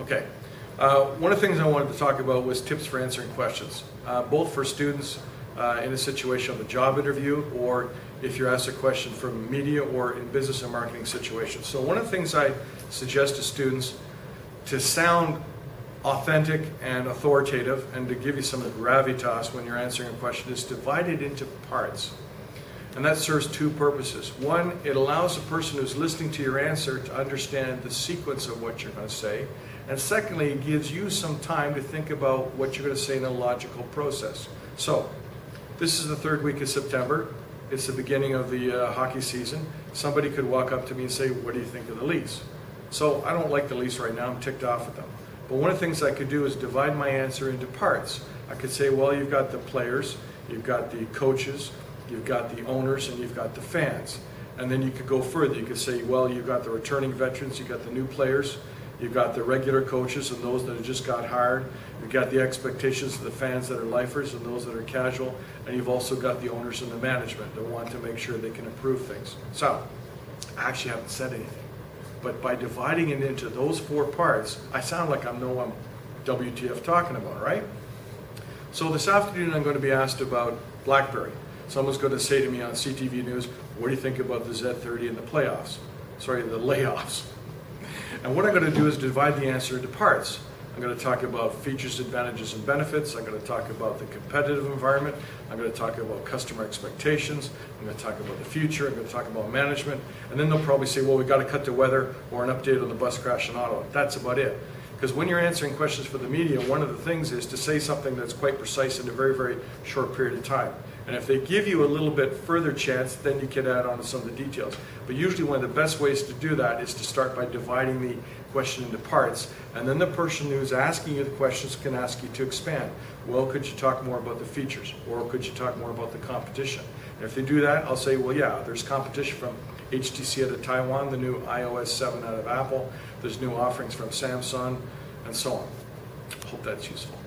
Okay. One of the things I wanted to talk about was tips for answering questions, both for students in a situation of a job interview, or if you're asked a question from media or in business and marketing situations. So one of the things I suggest to students to sound authentic and authoritative and to give you some gravitas when you're answering a question is divide it into parts. And that serves two purposes. One, it allows the person who's listening to your answer to understand the sequence of what you're going to say. And secondly, it gives you some time to think about what you're going to say in a logical process. So, this is the third week of September. It's the beginning of the hockey season. Somebody could walk up to me and say, what do you think of the Leafs? So, I don't like the Leafs right now. I'm ticked off at them. But one of the things I could do is divide my answer into parts. I could say, well, you've got the players, you've got the coaches, you've got the owners, and you've got the fans. And then you could go further. You could say, well, you've got the returning veterans, you've got the new players, you've got the regular coaches and those that have just got hired, you've got the expectations of the fans that are lifers and those that are casual, and you've also got the owners and the management that want to make sure they can improve things. So, I actually haven't said anything. But by dividing it into those four parts, I sound like I know what I'm WTF talking about, right? So this afternoon I'm going to be asked about BlackBerry. Someone's going to say to me on CTV News, what do you think about the Z30 and the playoffs? Sorry, the layoffs. And what I'm going to do is divide the answer into parts. I'm going to talk about features, advantages, and benefits. I'm going to talk about the competitive environment. I'm going to talk about customer expectations. I'm going to talk about the future. I'm going to talk about management. And then they'll probably say, well, we've got to cut to weather or an update on the bus crash in Ottawa. That's about it. Because when you're answering questions for the media, one of the things is to say something that's quite precise in a very, very short period of time. And if they give you a little bit further chance, then you can add on to some of the details. But usually one of the best ways to do that is to start by dividing the question into parts, and then the person who's asking you the questions can ask you to expand. Well, could you talk more about the features? Or could you talk more about the competition? And if they do that, I'll say, well, yeah, there's competition from HTC out of Taiwan, the new iOS 7 out of Apple, there's new offerings from Samsung, and so on. Hope that's useful.